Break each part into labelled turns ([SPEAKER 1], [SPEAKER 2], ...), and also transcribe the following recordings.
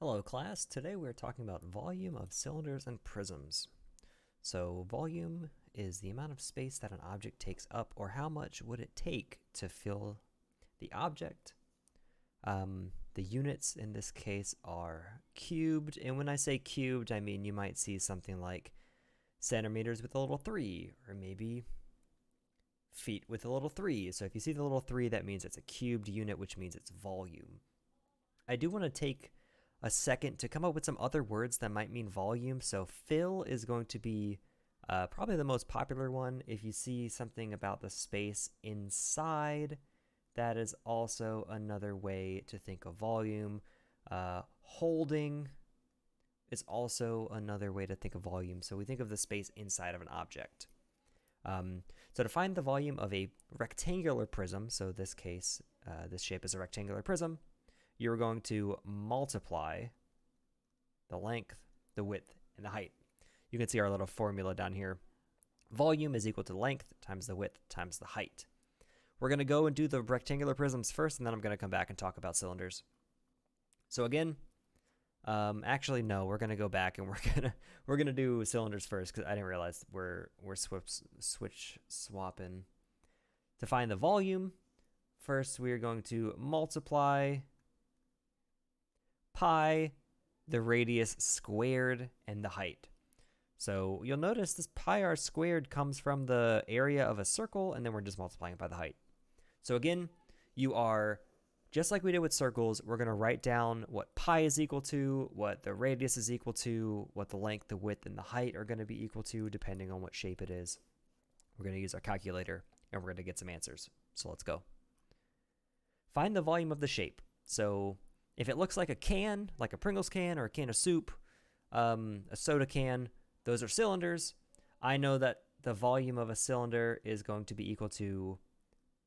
[SPEAKER 1] Hello class, today we're talking about volume of cylinders and prisms. So volume is the amount of space that an object takes up, or how much would it take to fill the object. The units in this case are cubed, and when I say cubed, I mean you might see something like centimeters with a little 3, or maybe feet with a little 3. So if you see the little 3, that means it's a cubed unit, which means it's volume. I do want to take a second to come up with some other words that might mean volume. So fill is going to be probably the most popular one. If you see something about the space inside, that is also another way to think of volume. Holding is also another way to think of volume. So we think of the space inside of an object. So to find the volume of a rectangular prism, so this case, this shape is a rectangular prism, you're going to multiply the length, the width, and the height. You can see our little formula down here. Volume is equal to length times the width times the height. We're going to go and do the rectangular prisms first, and then I'm going to come back and talk about cylinders. So again, actually no, we're going to go back and we're gonna do cylinders first because I didn't realize we're switch swapping. To find the volume, first we are going to multiply pi, the radius squared, and the height. So you'll notice this pi r squared comes from the area of a circle, and then we're just multiplying it by the height. So again, you are, just like we did with circles, we're going to write down what pi is equal to, what the radius is equal to, what the length, the width, and the height are going to be equal to, depending on what shape it is. We're going to use our calculator, and we're going to get some answers. So let's go. Find the volume of the shape. So if it looks like a can, like a Pringles can or a can of soup, a soda can, those are cylinders. I know that the volume of a cylinder is going to be equal to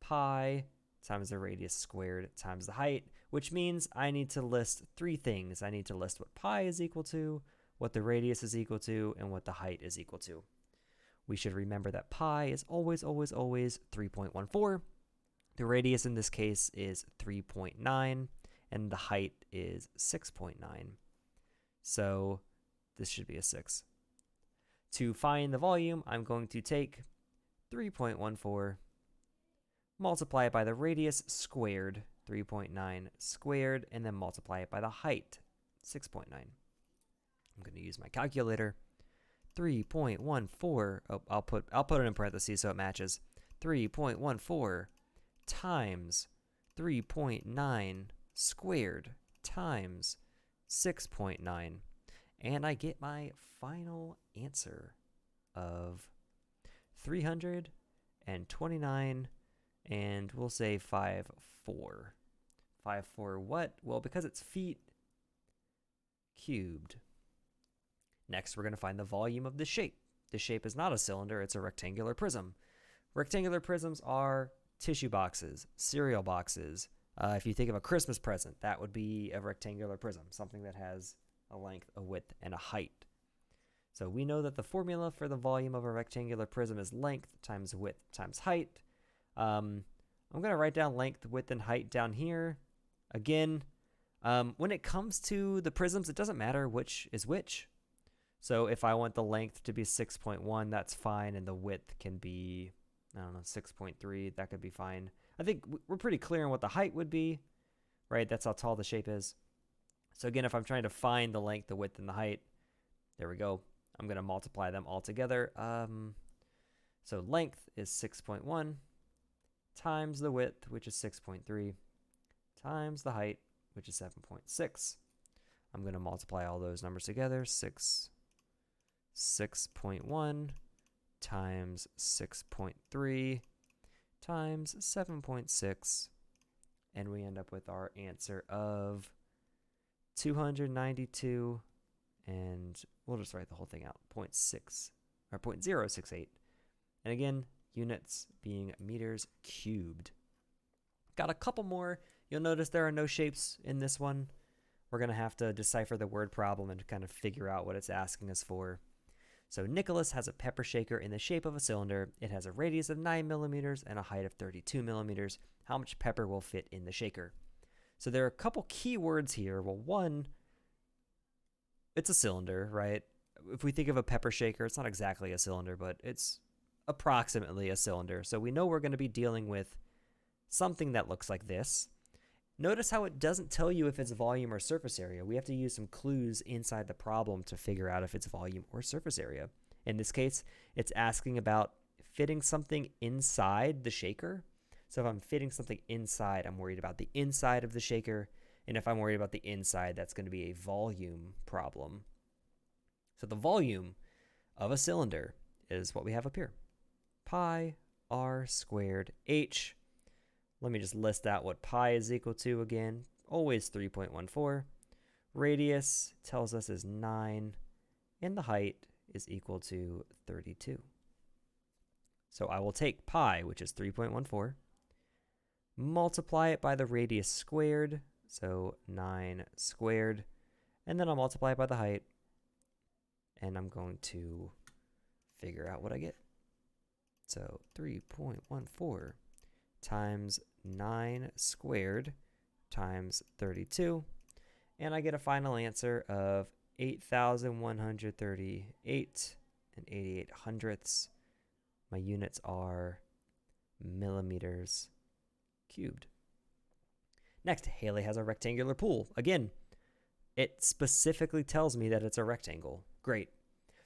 [SPEAKER 1] pi times the radius squared times the height, which means I need to list three things. I need to list what pi is equal to, what the radius is equal to, and what the height is equal to. We should remember that pi is always 3.14. The radius in this case is 3.9. And the height is 6.9. So this should be a 6. To find the volume, I'm going to take 3.14, multiply it by the radius squared, 3.9 squared, and then multiply it by the height, 6.9. I'm going to use my calculator. 3.14, I'll put it in parentheses so it matches. 3.14 times 3.9 squared times 6.9, and I get my final answer of 329, and we'll say 5.4. 5.4 what? Well, because it's feet cubed. Next, we're going to find the volume of the shape. The shape is not a cylinder, it's a rectangular prism. Rectangular prisms are tissue boxes, cereal boxes. If you think of a Christmas present, that would be a rectangular prism, something that has a length, a width, and a height. So we know that the formula for the volume of a rectangular prism is length times width times height. I'm going to write down length, width, and height down here. Again, when it comes to the prisms, it doesn't matter which is which. So if I want the length to be 6.1, that's fine, and the width can be, 6.3, that could be fine. I think we're pretty clear on what the height would be, right? That's how tall the shape is. So again, if I'm trying to find the length, the width, and the height, there we go. I'm going to multiply them all together. So length is 6.1 times the width, which is 6.3, times the height, which is 7.6. I'm going to multiply all those numbers together. 6.1 times 6.3 times 7.6, and we end up with our answer of 292, and we'll just write the whole thing out, 0.6 or 0.068, and again, units being meters cubed. Got a couple more. You'll notice there are no shapes in this one. We're going to have to decipher the word problem and kind of figure out what it's asking us for. So Nicholas has a pepper shaker in the shape of a cylinder. It has a radius of 9 millimeters and a height of 32 millimeters. How much pepper will fit in the shaker? So there are a couple key words here. Well, one, it's a cylinder, right? If we think of a pepper shaker, it's not exactly a cylinder, but it's approximately a cylinder. So we know we're going to be dealing with something that looks like this. Notice how it doesn't tell you if it's volume or surface area. We have to use some clues inside the problem to figure out if it's volume or surface area. In this case, it's asking about fitting something inside the shaker. So if I'm fitting something inside, I'm worried about the inside of the shaker. And if I'm worried about the inside, that's going to be a volume problem. So the volume of a cylinder is what we have up here. Pi r squared h. Let me just list out what pi is equal to again. Always 3.14. Radius tells us is 9. And the height is equal to 32. So I will take pi, which is 3.14, multiply it by the radius squared, so 9 squared, and then I'll multiply it by the height, and I'm going to figure out what I get. So 3.14 times 9 squared times 32, and I get a final answer of 8,138 and 88 hundredths. My units are millimeters cubed. Next, Haley has a rectangular pool. Again, it specifically tells me that it's a rectangle. Great.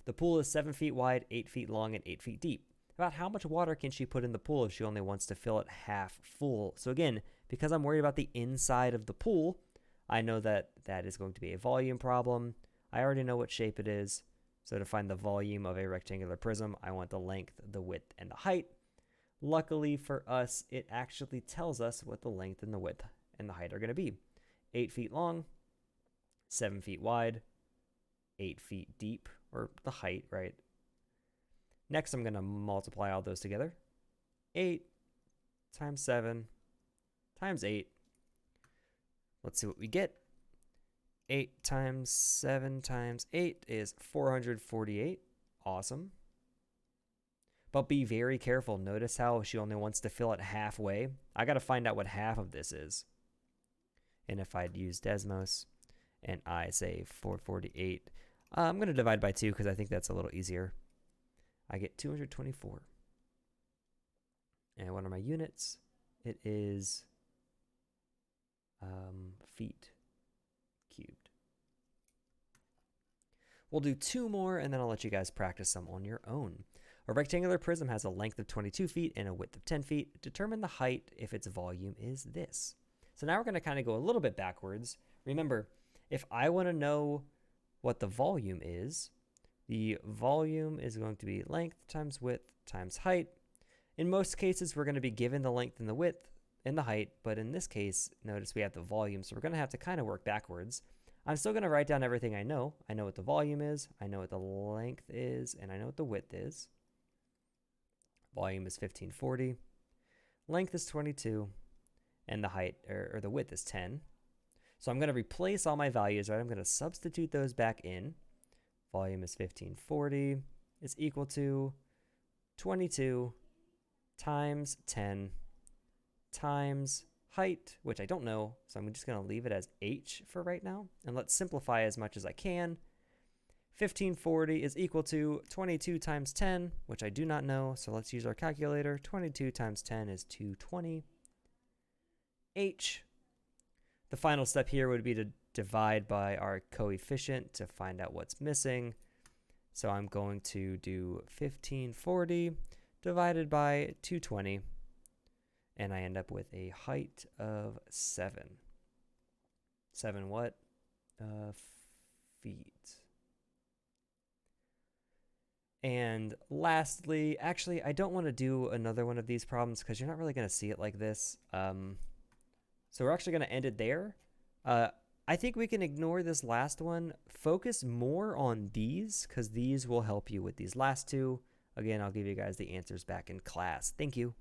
[SPEAKER 1] The pool is 7 feet wide, 8 feet long, and 8 feet deep. About how much water can she put in the pool if she only wants to fill it half full? So again, because I'm worried about the inside of the pool, I know that that is going to be a volume problem. I already know what shape it is. So to find the volume of a rectangular prism, I want the length, the width, and the height. Luckily for us, it actually tells us what the length and the width and the height are going to be. 8 feet long, 7 feet wide, 8 feet deep, or the height, right? Next, I'm going to multiply all those together. 8 times 7 times 8. Let's see what we get. 8 times 7 times 8 is 448. Awesome. But be very careful. Notice how she only wants to fill it halfway. I got to find out what half of this is. And if I'd use Desmos and I say 448, I'm going to divide by 2 because I think that's a little easier. I get 224. And what are my units? It is feet cubed. We'll do 2 more and then I'll let you guys practice some on your own. A rectangular prism has a length of 22 feet and a width of 10 feet. Determine the height if its volume is this. So now we're going to kind of go a little bit backwards. Remember, if I want to know what the volume is, the volume is going to be length times width times height. In most cases, we're going to be given the length and the width and the height, but in this case, notice we have the volume, so we're going to have to kind of work backwards. I'm still going to write down everything I know. I know what the volume is, I know what the length is, and I know what the width is. Volume is 1540. Length is 22, and the height, or the width is 10. So I'm going to replace all my values, right? I'm going to substitute those back in. Volume is 1540 is equal to 22 times 10 times height, which I don't know, so I'm just going to leave it as h for right now. And let's simplify as much as I can. 1540 is equal to 22 times 10, which I do not know, so let's use our calculator. 22 times 10 is 220. H. The final step here would be to divide by our coefficient to find out what's missing. So I'm going to do 1540 divided by 220, and I end up with a height of 7. 7 what? Feet. And lastly, actually, I don't want to do another one of these problems because you're not really going to see it like this. So we're actually going to end it there. I think we can ignore this last one. Focus more on these because these will help you with these last two. Again, I'll give you guys the answers back in class. Thank you.